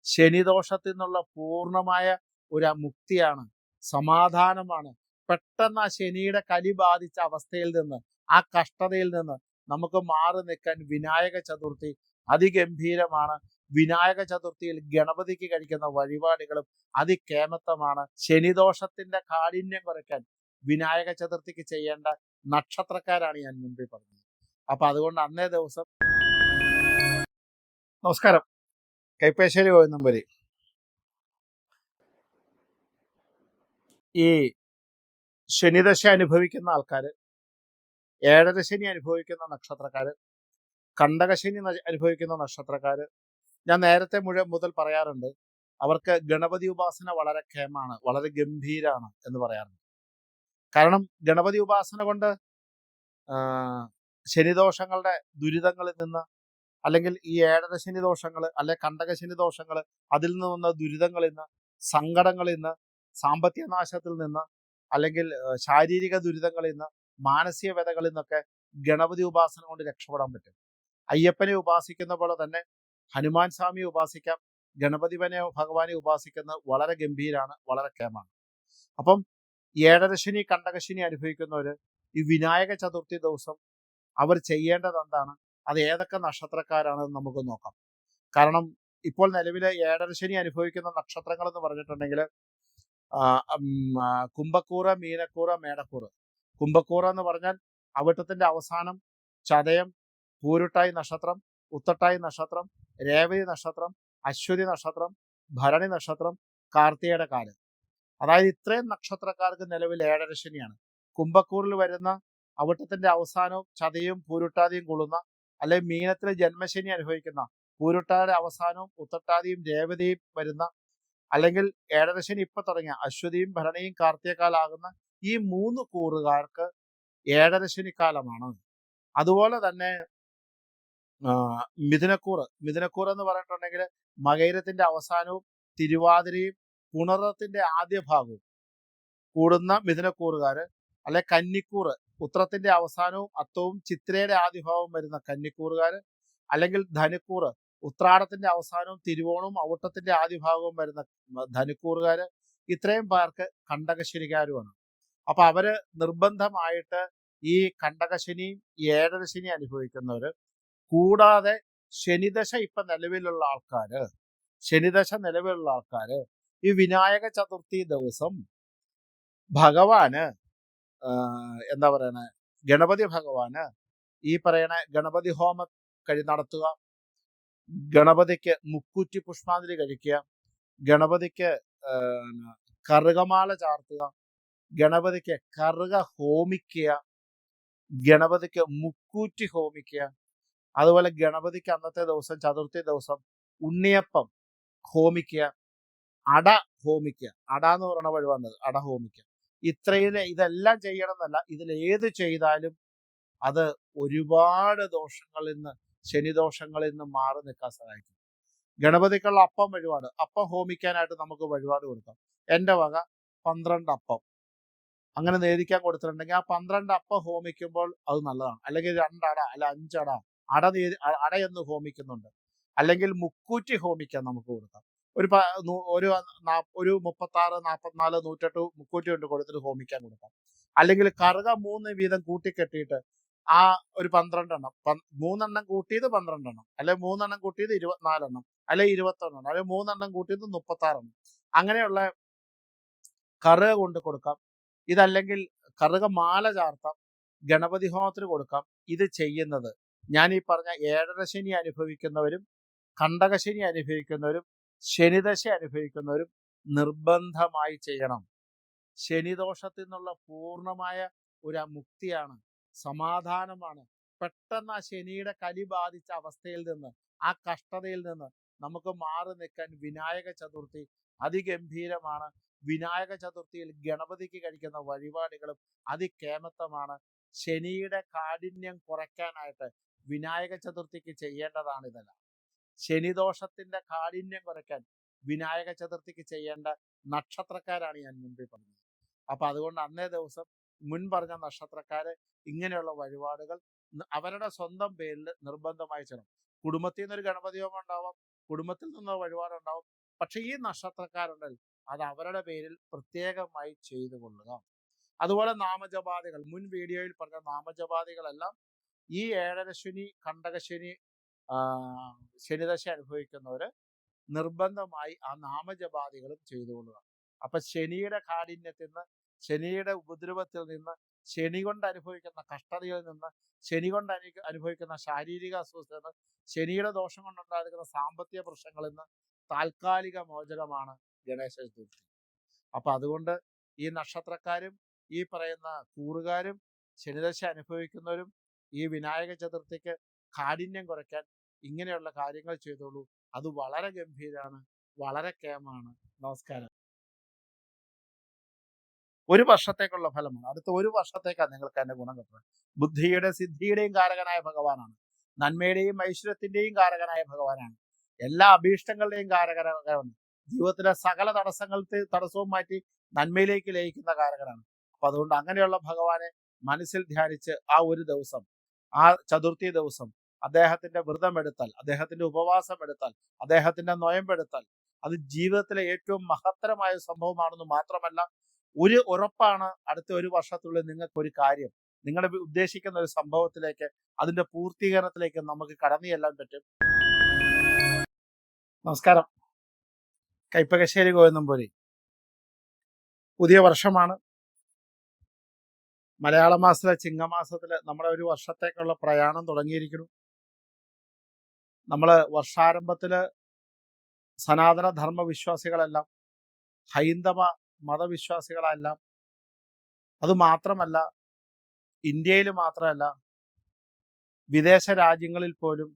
ശനിദോഷത്തിൽ നിന്നുള്ള പൂർണ്ണമായ ഒരു മുക്തിയാണ്, സമാധാനമാണ്. പെട്ടെന്ന് ആ ശനിയുടെ കലി ബാധിച്ച അവസ്ഥയിൽ നിന്ന്, ആ കഷ്ടതയിൽ നിന്ന് നമുക്ക് മാറി നിൽക്കാൻ വിനായക ചതുർത്ഥി അതിഗംഭീരമാണ്. വിനായക ചതുർത്ഥിയിൽ ഗണപതിക്ക് കഴിക്കുന്ന വഴിപാടുകളും അതികേമത്തമാണ്. ശനിദോഷത്തിന്റെ കാഠിന്യം കുറയ്ക്കാൻ വിനായക ചതുർത്ഥിക്ക് ചെയ്യേണ്ട നക്ഷത്രക്കാരാണ് ഞാൻ മുമ്പിൽ പറഞ്ഞത്. അപ്പൊ അതുകൊണ്ട് അന്നേ ദിവസം നമസ്കാരം. കൈപ്പേശ്ശേരി പോയി ഈ ശനിദശ അനുഭവിക്കുന്ന ആൾക്കാർ, ഏഴരശനി അനുഭവിക്കുന്ന നക്ഷത്രക്കാർ, കണ്ടകശനി അനുഭവിക്കുന്ന നക്ഷത്രക്കാർ, ഞാൻ നേരത്തെ മുതൽ പറയാറുണ്ട്, അവർക്ക് ഗണപതി ഉപാസന വളരെ ക്ഷേമാണ്, വളരെ ഗംഭീരാണ് എന്ന് പറയാറുണ്ട്. കാരണം ഗണപതി ഉപാസന കൊണ്ട് ശനിദോഷങ്ങളുടെ ദുരിതങ്ങളിൽ നിന്ന്, അല്ലെങ്കിൽ ഈ ഏഴരശനി ദോഷങ്ങൾ, അല്ലെ കണ്ടകശനി ദോഷങ്ങൾ, അതിൽ നിന്ന് ദുരിതങ്ങളിൽ നിന്ന്, സങ്കടങ്ങളിൽ നിന്ന്, സാമ്പത്തിക നാശത്തിൽ നിന്ന്, അല്ലെങ്കിൽ ശാരീരിക ദുരിതങ്ങളിൽ നിന്ന്, മാനസിക വ്യതകളിൽ നിന്നൊക്കെ ഗണപതി ഉപാസന കൊണ്ട് രക്ഷപ്പെടാൻ പറ്റും. അയ്യപ്പനെ ഉപാസിക്കുന്ന പോലെ തന്നെ ഹനുമാൻ സ്വാമിയെ ഉപാസിക്കാം. ഗണപതിവനെ ഭഗവാനെ ഉപാസിക്കുന്നത് വളരെ ഗംഭീരാണ്, വളരെ ക്ഷേമാണ്. അപ്പം ഏഴരശനി കണ്ടകശനി അനുഭവിക്കുന്നവര് ഈ വിനായക ചതുർത്ഥി ദിവസം അവർ ചെയ്യേണ്ടത് എന്താണ്, അത് ഏതൊക്കെ നക്ഷത്രക്കാരാണെന്ന് നമുക്ക് നോക്കാം. കാരണം ഇപ്പോൾ നിലവിലെ ഏഴരശനി അനുഭവിക്കുന്ന നക്ഷത്രങ്ങൾ എന്ന് പറഞ്ഞിട്ടുണ്ടെങ്കിൽ കുംഭക്കൂറ്, മീനക്കൂറ്, മേടക്കൂറ്. കുംഭക്കൂറ് എന്ന് പറഞ്ഞാൽ അവിട്ടത്തിന്റെ അവസാനം ചതയം, പൂരുട്ടായി നക്ഷത്രം, ഉത്തട്ടായി നക്ഷത്രം, രേവതി നക്ഷത്രം, അശ്വതി നക്ഷത്രം, ഭരണി നക്ഷത്രം, കാർത്തികയുടെ കാല്. അതായത് ഇത്രയും നക്ഷത്രക്കാർക്ക് നിലവിൽ ഏഴരശനിയാണ്. കുംഭക്കൂറിൽ വരുന്ന അവിട്ടത്തിന്റെ അവസാനവും ചതയും പൂരുട്ടാതിയും കൊള്ളുന്ന, അല്ലെങ്കിൽ മീനത്തിലെ ജന്മശനി അനുഭവിക്കുന്ന പൂരുട്ടാതിയുടെ അവസാനവും ഉത്തട്ടാതിയും രേവതിയും വരുന്ന, അല്ലെങ്കിൽ ഏഴരശനി ഇപ്പൊ തുടങ്ങിയ അശ്വതിയും ഭരണിയും കാർത്തികക്കാലാകുന്ന ഈ 3 കൂറുകാർക്ക് ഏഴരശനിക്കാലമാണ്. അതുപോലെ തന്നെ മിഥുനക്കൂറ് എന്ന് പറഞ്ഞിട്ടുണ്ടെങ്കിൽ മകയിരത്തിന്റെ അവസാനവും തിരുവാതിരയും പുണർത്തിന്റെ ആദ്യ ഭാഗവും കൂടുന്ന മിഥുനക്കൂറുകാര്, അല്ലെ കന്നിക്കൂറ് ഉത്രത്തിന്റെ അവസാനവും അത്തവും ചിത്രയുടെ ആദ്യ ഭാവവും വരുന്ന കന്നിക്കൂറുകാര്, അല്ലെങ്കിൽ ധനുക്കൂറ് ഉത്രാടത്തിന്റെ അവസാനവും തിരുവോണവും ഔട്ടത്തിന്റെ ആദ്യ ഭാഗവും വരുന്ന ധനുക്കൂറുകാര്. ഇത്രയും പേർക്ക് കണ്ടകശനിക്കാരുമാണ്. അപ്പൊ അവര് നിർബന്ധമായിട്ട് ഈ കണ്ടകശനിയും ഏഴരശനി അനുഭവിക്കുന്നവര്, കൂടാതെ ശനിദശ ഇപ്പൊ നിലവിലുള്ള ആൾക്കാര് ഈ വിനായക ചതുർത്ഥി ദിവസം ഭഗവാന് എന്താ പറയണ, ഗണപതി ഭഗവാന് ഈ പറയണ ഗണപതി ഹോമം നടത്തുക, ഗണപതിക്ക് മുക്കൂറ്റി പുഷ്പാഞ്ജലി കഴിക്കുക, ഗണപതിക്ക് കറുകമാല ചാർത്തുക, ഗണപതിക്ക് കറുക ഹോമിക്കുക, ഗണപതിക്ക് മുക്കൂറ്റി ഹോമിക്കുക. അതുപോലെ ഗണപതിക്ക് അന്നത്തെ ദിവസം, ചതുർത്ഥി ദിവസം ഉണ്ണിയപ്പം ഹോമിക്കുക, അട ഹോമിക്കുക. അട എന്ന് പറയുന്ന വഴിവാണത്, അട ഹോമിക്കുക. ഇതെല്ലാം ചെയ്യണമെന്നല്ല, ഇതിലേത് ചെയ്താലും അത് ഒരുപാട് ദോഷങ്ങളിൽ നിന്ന്, ശനിദോഷങ്ങളിൽ നിന്ന് മാറി നിൽക്കാൻ സഹായിക്കും. ഗണപതിക്കുള്ള അപ്പം വഴിപാട്, അപ്പം ഹോമിക്കാനായിട്ട് നമുക്ക് വഴിപാട് കൊടുക്കാം. എൻ്റെ വക 12 അപ്പം അങ്ങനെ നേദിക്കാൻ കൊടുത്തിട്ടുണ്ടെങ്കിൽ ആ 12 അപ്പം ഹോമിക്കുമ്പോൾ അത് നല്ലതാണ്. അല്ലെങ്കിൽ 2 അട, അല്ല 5 അടയെന്ന് ഹോമിക്കുന്നുണ്ട്. അല്ലെങ്കിൽ മുക്കൂറ്റി ഹോമിക്കാൻ നമുക്ക് കൊടുക്കാം. ഒരു 36, 44, 108 മുക്കൂറ്റി കൊണ്ട് കൊടുത്തിട്ട് ഹോമിക്കാൻ കൊടുക്കാം. അല്ലെങ്കിൽ കറുക 3 വീതം കൂട്ടിക്കെട്ടിയിട്ട് ആ ഒരു 12 എണ്ണം, 3 എണ്ണം കൂട്ടിയത് 12 എണ്ണം, അല്ലെങ്കിൽ 3 എണ്ണം കൂട്ടിയത് 24 എണ്ണം, അല്ലെങ്കിൽ 21 എണ്ണം, അല്ലെങ്കിൽ 3 എണ്ണം കൂട്ടിയത് 36 എണ്ണം, അങ്ങനെയുള്ള കറുക കൊണ്ട് കൊടുക്കാം. ഇതല്ലെങ്കിൽ കറുക മാല ചാർത്താം, ഗണപതി ഹോമത്തിന് കൊടുക്കാം. ഇത് ചെയ്യുന്നത് ഞാൻ ഈ പറഞ്ഞ ഏഴരശനി അനുഭവിക്കുന്നവരും കണ്ടകശനി അനുഭവിക്കുന്നവരും ശനിദശ അനുഭവിക്കുന്നവരും നിർബന്ധമായി ചെയ്യണം. ശനിദോഷത്തിൽ നിന്നുള്ള പൂർണ്ണമായ ഒരു മുക്തിയാണ്, സമാധാനമാണ്. പെട്ടെന്ന് ആ ശനിയുടെ കലി ബാധിച്ച അവസ്ഥയിൽ നിന്ന്, ആ കഷ്ടതയിൽ നിന്ന് നമുക്ക് മാറി നിൽക്കാൻ വിനായക ചതുർത്ഥി അതിഗംഭീരമാണ്. വിനായക ചതുർത്ഥിയിൽ ഗണപതിക്ക് കഴിക്കുന്ന വഴിപാടുകളും അതികേമത്തമാണ്. ശനിയുടെ കാഠിന്യം കുറയ്ക്കാനായിട്ട് വിനായക ചതുർത്ഥിക്ക് ചെയ്യേണ്ടതാണ് ഇതെല്ലാം. ശനിദോഷത്തിന്റെ കാഠിന്യം കുറയ്ക്കാൻ വിനായക ചതുർത്ഥിക്ക് ചെയ്യേണ്ട നക്ഷത്രക്കാരാണ് ഞാൻ മുമ്പിൽ പറഞ്ഞത്. അപ്പൊ അതുകൊണ്ട് അന്നേ ദിവസം മുൻ പറഞ്ഞ നക്ഷത്രക്കാര് ഇങ്ങനെയുള്ള വഴിപാടുകൾ അവരുടെ സ്വന്തം പേരിൽ നിർബന്ധമായി ചെയ്യണം. കുടുംബത്തിൽ നിന്നൊരു ഗണപതി ഹോമം ഉണ്ടാവാം, കുടുംബത്തിൽ നിന്ന് വഴിപാടുണ്ടാവും. പക്ഷെ ഈ നക്ഷത്രക്കാരുണ്ടല്ലോ, അത് അവരുടെ പേരിൽ പ്രത്യേകമായി ചെയ്തു കൊള്ളുക. അതുപോലെ നാമജപാദികൾ, മുൻ വീഡിയോയിൽ പറഞ്ഞ നാമജപാദികളെല്ലാം ഈ ഏഴരശനി, കണ്ടകശനി, ശനിദശ അനുഭവിക്കുന്നവര് നിർബന്ധമായി ആ നാമജപാദികളും ചെയ്തുകൊള്ളുക. അപ്പൊ ശനിയുടെ കാഠിന്യത്തിൽ നിന്ന്, ശനിയുടെ ഉപദ്രവത്തിൽ നിന്ന്, ശനി കൊണ്ട് അനുഭവിക്കുന്ന കഷ്ടതയിൽ നിന്ന്, ശനി കൊണ്ട് അനുഭവിക്കുന്ന ശാരീരിക അസ്വസ്ഥതയിൽ നിന്ന്, ശനിയുടെ ദോഷം കൊണ്ടുണ്ടായിരിക്കുന്ന സാമ്പത്തിക പ്രശ്നങ്ങളിൽ നിന്ന് താൽക്കാലിക മോചനമാണ് ഗണേശ ചതുർത്ഥി. അപ്പൊ അതുകൊണ്ട് ഈ നക്ഷത്രക്കാരും ഈ പറയുന്ന കൂറുകാരും ശനിദശ അനുഭവിക്കുന്നവരും ഈ വിനായക ചതുർത്ഥിക്ക് കാഠിന്യം കുറയ്ക്കാൻ ഇങ്ങനെയുള്ള കാര്യങ്ങൾ ചെയ്തോളൂ. അത് വളരെ ഗംഭീരമാണ്, വളരെ കേമാണ്. നമസ്കാരം. ഒരു വർഷത്തേക്കുള്ള ഫലമാണ്. അടുത്ത ഒരു വർഷത്തേക്കാണ് നിങ്ങൾക്ക് അതിന്റെ ഗുണം കിട്ടുന്നത്. ബുദ്ധിയുടെ സിദ്ധിയുടെയും കാരകനായ ഭഗവാനാണ്. നന്മയുടെയും ഐശ്വര്യത്തിന്റെയും കാരകനായ ഭഗവാനാണ്. എല്ലാ അഭീഷ്ടങ്ങളുടെയും കാരകനാണ്. ജീവിതത്തിലെ സകല തടസ്സവും മാറ്റി നന്മയിലേക്ക് ലയിക്കുന്ന കാരകനാണ്. അപ്പൊ അതുകൊണ്ട് അങ്ങനെയുള്ള ഭഗവാനെ മനസ്സിൽ ധ്യാനിച്ച് ആ ഒരു ദിവസം, ആ ചതുർത്ഥി ദിവസം അദ്ദേഹത്തിന്റെ വ്രതമെടുത്താൽ, അദ്ദേഹത്തിന്റെ ഉപവാസം എടുത്താൽ, അദ്ദേഹത്തിന്റെ നൊയമ്പെടുത്താൽ അത് ജീവിതത്തിലെ ഏറ്റവും മഹത്തരമായ സംഭവമാണെന്ന് മാത്രമല്ല, ഒരു ഉറപ്പാണ്, അടുത്ത ഒരു വർഷത്തുള്ളിൽ നിങ്ങൾക്ക് ഒരു കാര്യം, നിങ്ങളുടെ ഉദ്ദേശിക്കുന്ന ഒരു സംഭവത്തിലേക്ക്, അതിന്റെ പൂർത്തീകരണത്തിലേക്ക് നമുക്ക് കടന്നു ചെല്ലാൻ പറ്റും. നമസ്കാരം. കൈപ്പകശ്ശേരി ഗോവിന്ദംപുരി. പുതിയ വർഷമാണ്. മലയാള മാസത്തിലെ ചിങ്ങമാസത്തില് നമ്മുടെ ഒരു വർഷത്തേക്കുള്ള പ്രയാണം തുടങ്ങിയിരിക്കുന്നു. നമ്മള് വർഷാരംഭത്തില് സനാതന ധർമ്മ വിശ്വാസികളെല്ലാം, ഹൈന്ദവ മതവിശ്വാസികളെല്ലാം, അതുമാത്രമല്ല ഇന്ത്യയിൽ മാത്രമല്ല വിദേശ രാജ്യങ്ങളിൽ പോലും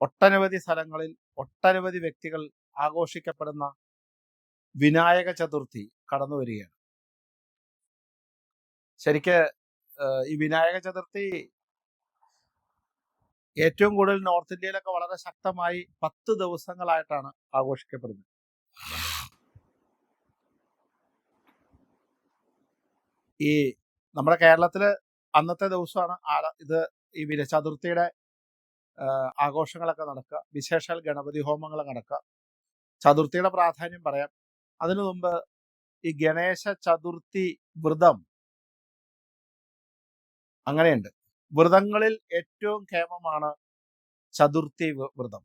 ഒട്ടനവധി സ്ഥലങ്ങളിൽ ഒട്ടനവധി വ്യക്തികൾ ആഘോഷിക്കപ്പെടുന്ന വിനായക ചതുർത്ഥി കടന്നു വരികയാണ്. ശരിക്ക് ഈ വിനായക ചതുർത്ഥി ഏറ്റവും കൂടുതൽ നോർത്ത് ഇന്ത്യയിലൊക്കെ വളരെ ശക്തമായി 10 ദിവസങ്ങളായിട്ടാണ് ആഘോഷിക്കപ്പെടുന്നത്. ഈ നമ്മുടെ കേരളത്തില് അന്നത്തെ ദിവസമാണ് ഇത് ഈ ചതുർത്ഥിയുടെ ആഘോഷങ്ങളൊക്കെ നടക്കുക, വിശേഷാൽ ഗണപതി ഹോമങ്ങൾ നടക്കുക. ചതുർത്ഥിയുടെ പ്രാധാന്യം പറയാം. അതിനു മുമ്പ് ഈ ഗണേശ ചതുർത്ഥി വ്രതം അങ്ങനെയുണ്ട്. വ്രതങ്ങളിൽ ഏറ്റവും കേമമാണ് ചതുർത്ഥി വ്രതം.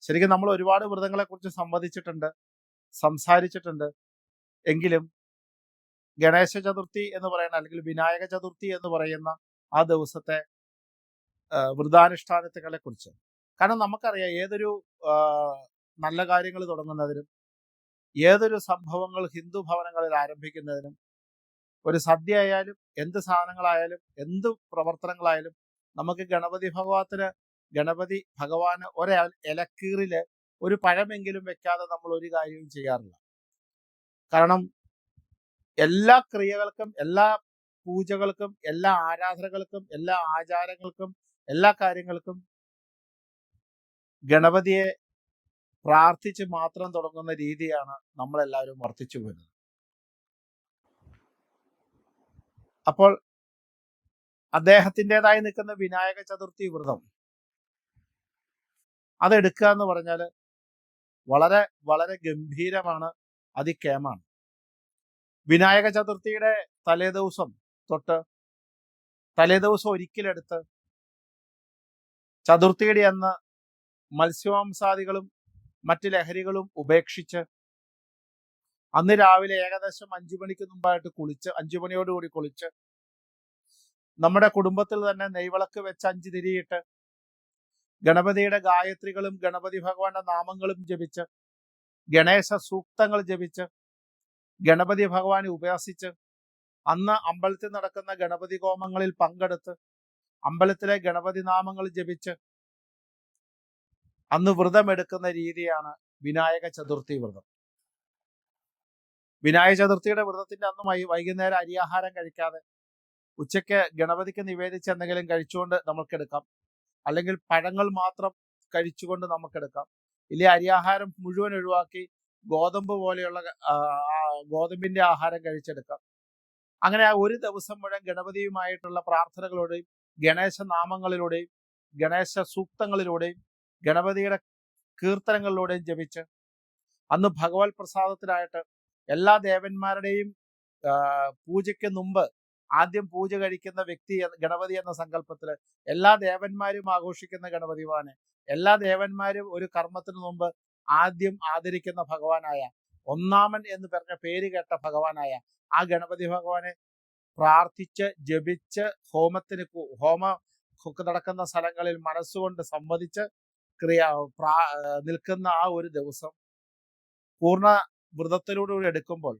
ശരിക്കും നമ്മൾ ഒരുപാട് വ്രതങ്ങളെ കുറിച്ച് സംസാരിച്ചിട്ടുണ്ട്. എങ്കിലും ഗണേശ ചതുർത്ഥി എന്ന് പറയുന്ന, അല്ലെങ്കിൽ വിനായക ചതുർത്ഥി എന്ന് പറയുന്ന ആ ദിവസത്തെ വ്രതാനുഷ്ഠാനങ്ങളെ കുറിച്ച്, കാരണം നമുക്കറിയാം ഏതൊരു നല്ല കാര്യങ്ങൾ തുടങ്ങുന്നതിനും, ഏതൊരു സംഭവങ്ങൾ ഹിന്ദു ഭവനങ്ങളിൽ ആരംഭിക്കുന്നതിനും, ഒരു സദ്യ ആയാലും എന്ത് സാധനങ്ങളായാലും എന്ത് പ്രവർത്തനങ്ങളായാലും നമുക്ക് ഗണപതി ഭഗവാന് ഇലക്കീറില് ഒരു പഴമെങ്കിലും വെക്കാതെ നമ്മൾ ഒരു കാര്യവും ചെയ്യാറില്ല. കാരണം എല്ലാ ക്രിയകൾക്കും, എല്ലാ പൂജകൾക്കും, എല്ലാ ആരാധനകൾക്കും, എല്ലാ ആചാരങ്ങൾക്കും, എല്ലാ കാര്യങ്ങൾക്കും ഗണപതിയെ പ്രാർത്ഥിച്ച് മാത്രം തുടങ്ങുന്ന രീതിയാണ് നമ്മളെല്ലാവരും വർത്തിച്ചു വരുന്നത്. അപ്പോൾ അദ്ദേഹത്തിൻ്റെതായി നിൽക്കുന്ന വിനായക ചതുർത്ഥി വ്രതം അതെടുക്കുക എന്ന് പറഞ്ഞാൽ വളരെ വളരെ ഗംഭീരമാണ്, അതികേമാണ്. വിനായക ചതുർത്ഥിയുടെ തലേദിവസം ഒരിക്കലെടുത്ത് ചതുർത്ഥിയുടെ അന്ന് മത്സ്യമാംസാദികളും മറ്റ് ലഹരികളും ഉപേക്ഷിച്ച് അന്ന് രാവിലെ ഏകദേശം 5 മണിക്ക് മുമ്പായിട്ട് 5 മണിയോടുകൂടി കുളിച്ച് നമ്മുടെ കുടുംബത്തിൽ തന്നെ നെയ്വിളക്ക് വെച്ച് 5 തിരിയിട്ട് ഗണപതിയുടെ ഗായത്രികളും ഗണപതി ഭഗവാന്റെ നാമങ്ങളും ജപിച്ച്, ഗണേശ സൂക്തങ്ങൾ ജപിച്ച്, ഗണപതി ഭഗവാനെ ഉപാസിച്ച്, അന്ന് അമ്പലത്തിൽ നടക്കുന്ന ഗണപതി ഹോമങ്ങളിൽ പങ്കെടുത്ത് അമ്പലത്തിലെ ഗണപതി നാമങ്ങൾ ജപിച്ച് അന്ന് വ്രതമെടുക്കുന്ന രീതിയാണ് വിനായക ചതുർത്ഥി വ്രതം. വിനായക ചതുർത്ഥിയുടെ വ്രതത്തിന്റെ അന്ന് വൈകുന്നേരം അരിയാഹാരം കഴിക്കാതെ ഉച്ചയ്ക്ക് ഗണപതിക്ക് നിവേദിച്ച് എന്തെങ്കിലും കഴിച്ചുകൊണ്ട് നമുക്കെടുക്കാം, അല്ലെങ്കിൽ പഴങ്ങൾ മാത്രം കഴിച്ചുകൊണ്ട് നമുക്കെടുക്കാം. ഇല്ലേ അരിയാഹാരം മുഴുവൻ ഒഴിവാക്കി ഗോതമ്പ് പോലെയുള്ള ഗോതമ്പിന്റെ ആഹാരം കഴിച്ചെടുക്കാം. അങ്ങനെ ആ ഒരു ദിവസം മുഴുവൻ ഗണപതിയുമായിട്ടുള്ള പ്രാർത്ഥനകളോടെയും ഗണേശ നാമങ്ങളിലൂടെയും ഗണേശ സൂക്തങ്ങളിലൂടെയും ഗണപതിയുടെ കീർത്തനങ്ങളിലൂടെയും ജപിച്ച് അന്ന് ഭഗവത് പ്രസാദത്തിനായിട്ട് എല്ലാ ദേവന്മാരുടെയും പൂജയ്ക്ക് മുമ്പ് ആദ്യം പൂജ കഴിക്കുന്ന വ്യക്തി ഗണപതി എന്ന സങ്കല്പത്തില് എല്ലാ ദേവന്മാരും ആഘോഷിക്കുന്ന ഗണപതിവാന്, എല്ലാ ദേവന്മാരും ഒരു കർമ്മത്തിന് മുമ്പ് ആദ്യം ആദരിക്കുന്ന ഭഗവാനായ, ഒന്നാമൻ എന്ന് പറഞ്ഞ പേര് കേട്ട ഭഗവാനായ ആ ഗണപതി ഭഗവാനെ പ്രാർത്ഥിച്ച് ജപിച്ച് ഹോമ നടക്കുന്ന സ്ഥലങ്ങളിൽ മനസ്സുകൊണ്ട് സംവദിച്ച് നിൽക്കുന്ന ആ ഒരു ദിവസം പൂർണ്ണ വ്രതത്തിലൂടെ എടുക്കുമ്പോൾ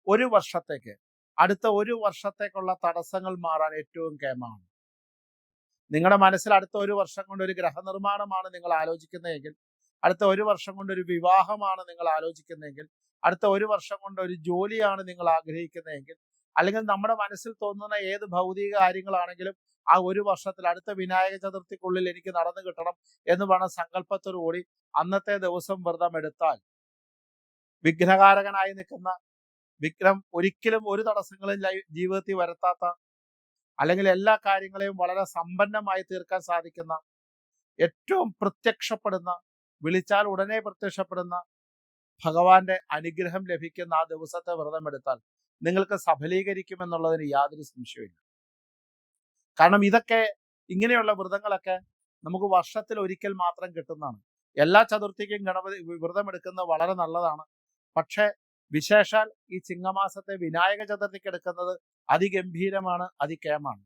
ഒരു വർഷത്തേക്ക്, അടുത്ത ഒരു വർഷത്തേക്കുള്ള തടസ്സങ്ങൾ മാറാൻ ഏറ്റവും കേമാണ്. നിങ്ങളുടെ മനസ്സിൽ അടുത്ത ഒരു വർഷം കൊണ്ട് ഒരു ഗ്രഹനിർമ്മാണമാണ് നിങ്ങൾ ആലോചിക്കുന്നതെങ്കിൽ, അടുത്ത ഒരു വർഷം കൊണ്ട് ഒരു വിവാഹമാണ് നിങ്ങൾ ആലോചിക്കുന്നതെങ്കിൽ, അടുത്ത ഒരു വർഷം കൊണ്ട് ഒരു ജോലിയാണ് നിങ്ങൾ ആഗ്രഹിക്കുന്നതെങ്കിൽ, അല്ലെങ്കിൽ നമ്മുടെ മനസ്സിൽ തോന്നുന്ന ഏത് ഭൗതിക കാര്യങ്ങളാണെങ്കിലും ആ ഒരു വർഷത്തിൽ അടുത്ത വിനായക ചതുർത്ഥിക്കുള്ളിൽ എനിക്ക് നടന്നു കിട്ടണം എന്ന് പറഞ്ഞ സങ്കല്പത്തോടു കൂടി അന്നത്തെ ദിവസം വ്രതം എടുത്താൽ വിഘ്നകാരകനായി നിൽക്കുന്ന, വിഘ്നം ഒരിക്കലും ഒരു തടസ്സങ്ങളും ജീവിതത്തിൽ വരുത്താത്ത, അല്ലെങ്കിൽ എല്ലാ കാര്യങ്ങളെയും വളരെ സമ്പന്നമായി തീർക്കാൻ സാധിക്കുന്ന, ഏറ്റവും പ്രത്യക്ഷപ്പെടുന്ന, വിളിച്ചാൽ ഉടനെ പ്രത്യക്ഷപ്പെടുന്ന ഭഗവാന്റെ അനുഗ്രഹം ലഭിക്കുന്ന ആ ദിവസത്തെ വ്രതമെടുത്താൽ നിങ്ങൾക്ക് സഫലീകരിക്കുമെന്നുള്ളതിന് യാതൊരു സംശയമില്ല. കാരണം ഇങ്ങനെയുള്ള വ്രതങ്ങളൊക്കെ നമുക്ക് വർഷത്തിൽ ഒരിക്കൽ മാത്രം കിട്ടുന്നതാണ്. എല്ലാ ചതുർത്ഥിക്കും ഗണപതി വ്രതമെടുക്കുന്നത് വളരെ നല്ലതാണ്. പക്ഷെ വിശേഷാൽ ഈ ചിങ്ങമാസത്തെ വിനായക ചതുർത്ഥിക്ക് എടുക്കുന്നത് അതിഗംഭീരമാണ്, അതികേമാണ്.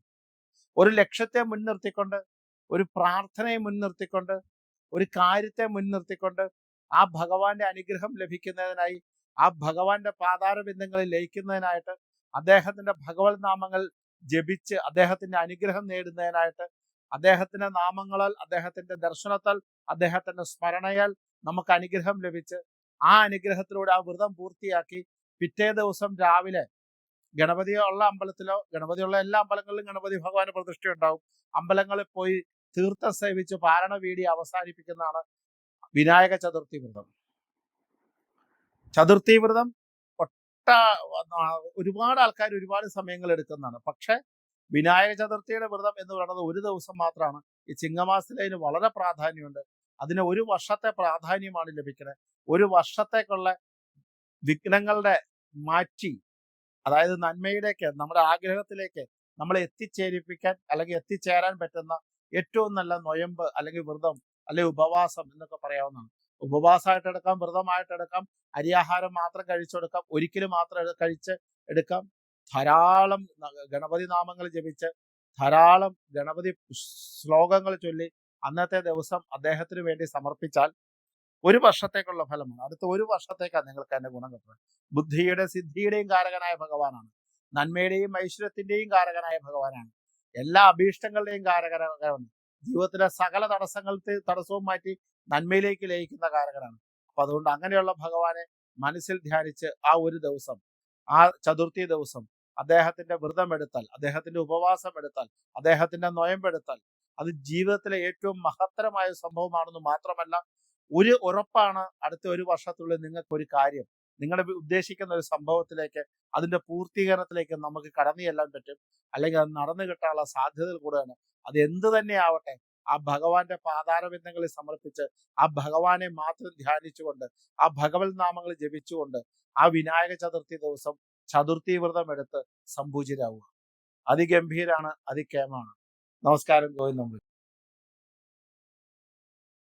ഒരു ലക്ഷ്യത്തെ മുൻനിർത്തിക്കൊണ്ട്, ഒരു പ്രാർത്ഥനയെ മുൻനിർത്തിക്കൊണ്ട്, ഒരു കാര്യത്തെ മുൻനിർത്തിക്കൊണ്ട് ആ ഭഗവാന്റെ അനുഗ്രഹം ലഭിക്കുന്നതിനായി, ആ ഭഗവാന്റെ പാതാരബിന്ദങ്ങളിൽ ലയിക്കുന്നതിനായിട്ട്, അദ്ദേഹത്തിന്റെ ഭഗവത് നാമങ്ങൾ ജപിച്ച് അദ്ദേഹത്തിന്റെ അനുഗ്രഹം നേടുന്നതിനായിട്ട്, അദ്ദേഹത്തിന്റെ നാമങ്ങളാൽ, അദ്ദേഹത്തിന്റെ ദർശനത്താൽ, അദ്ദേഹത്തിന്റെ സ്മരണയാൽ നമുക്ക് അനുഗ്രഹം ലഭിച്ച് ആ അനുഗ്രഹത്തിലൂടെ ആ വ്രതം പൂർത്തിയാക്കി പിറ്റേ ദിവസം രാവിലെ ഗണപതിയുള്ള അമ്പലത്തിലോ, ഗണപതിയുള്ള എല്ലാ അമ്പലങ്ങളിലും ഗണപതി ഭഗവാന് പ്രതിഷ്ഠ ഉണ്ടാവും, അമ്പലങ്ങളിൽ പോയി തീർത്ഥം സേവിച്ച് പാരണ വീടി അവസാനിപ്പിക്കുന്നതാണ് വിനായക ചതുർത്ഥി വ്രതം. ചതുർത്ഥി വ്രതം ഒരുപാട് ആൾക്കാർ ഒരുപാട് സമയങ്ങൾ എടുക്കുന്നതാണ്. പക്ഷെ വിനായക ചതുർത്ഥിയുടെ വ്രതം എന്ന് പറയുന്നത് ഒരു ദിവസം മാത്രമാണ്. ഈ ചിങ്ങമാസത്തിൽ അതിന് വളരെ പ്രാധാന്യമുണ്ട്. അതിന് ഒരു വർഷത്തെ പ്രാധാന്യമാണ് ലഭിക്കുന്നത്. ഒരു വർഷത്തേക്കുള്ള വിഘ്നങ്ങളുടെ മാറ്റി, അതായത് നന്മയിലേക്ക്, നമ്മുടെ ആഗ്രഹത്തിലേക്ക് നമ്മളെ എത്തിച്ചേരിപ്പിക്കാൻ അല്ലെങ്കിൽ എത്തിച്ചേരാൻ പറ്റുന്ന ഏറ്റവും നല്ല നൊയമ്പ് അല്ലെങ്കിൽ വ്രതം അല്ലെങ്കിൽ ഉപവാസം എന്നൊക്കെ പറയാവുന്നതാണ്. ഉപവാസമായിട്ട് എടുക്കാം, വ്രതമായിട്ട് എടുക്കാം, അരിയാഹാരം മാത്രം കഴിച്ചെടുക്കാം, ഒരിക്കലും മാത്രം കഴിച്ച് എടുക്കാം. ധാരാളം ഗണപതി നാമങ്ങൾ ജപിച്ച്, ധാരാളം ഗണപതി ശ്ലോകങ്ങൾ ചൊല്ലി അന്നത്തെ ദിവസം അദ്ദേഹത്തിന് വേണ്ടി സമർപ്പിച്ചാൽ ഒരു വർഷത്തേക്കുള്ള ഫലമാണ്. അടുത്ത ഒരു വർഷത്തേക്കാണ് നിങ്ങൾക്ക് അതിന്റെ ഗുണം കിട്ടുന്നത്. ബുദ്ധിയുടെ സിദ്ധിയുടെയും കാരകനായ ഭഗവാനാണ്. നന്മയുടെയും ഐശ്വര്യത്തിന്റെയും കാരകനായ ഭഗവാനാണ്. എല്ലാ അഭീഷ്ടങ്ങളുടെയും കാരകനാണ്. ജീവിതത്തിലെ സകല തടസ്സവും മാറ്റി നന്മയിലേക്ക് ലയിക്കുന്ന കാരകനാണ്. അപ്പൊ അതുകൊണ്ട് അങ്ങനെയുള്ള ഭഗവാനെ മനസ്സിൽ ധ്യാനിച്ച് ആ ഒരു ദിവസം, ആ ചതുർത്ഥി ദിവസം അദ്ദേഹത്തിന്റെ വ്രതമെടുത്താൽ, അദ്ദേഹത്തിന്റെ ഉപവാസം എടുത്താൽ, അദ്ദേഹത്തിന്റെ നൊയമ്പെടുത്താൽ അത് ജീവിതത്തിലെ ഏറ്റവും മഹത്തരമായ സംഭവമാണെന്ന് മാത്രമല്ല, ഒരു ഉറപ്പാണ്, അടുത്ത ഒരു വർഷത്തുള്ളിൽ നിങ്ങൾക്ക് ഒരു കാര്യം, നിങ്ങളുടെ ഉദ്ദേശിക്കുന്ന ഒരു സംഭവത്തിലേക്ക്, അതിന്റെ പൂർത്തീകരണത്തിലേക്ക് നമുക്ക് കടന്നു ചെല്ലാൻ പറ്റും. അല്ലെങ്കിൽ അത് നടന്നു കിട്ടാനുള്ള സാധ്യതകൾ കൂടുതലാണ്. അത് എന്ത് തന്നെ ആവട്ടെ, ആ ഭഗവാന്റെ പാതാരബിന്ദങ്ങളിൽ സമർപ്പിച്ച് ആ ഭഗവാനെ മാത്രം ധ്യാനിച്ചുകൊണ്ട്, ആ ഭഗവത് നാമങ്ങൾ ജപിച്ചുകൊണ്ട് ആ വിനായക ചതുർത്ഥി ദിവസം ചതുർത്ഥി വ്രതം എടുത്ത് സംപൂജിതരാവുക. അതിഗംഭീരാണ്, അതികേമാണ്. നമസ്കാരം. ഗോവിന്ദൻ.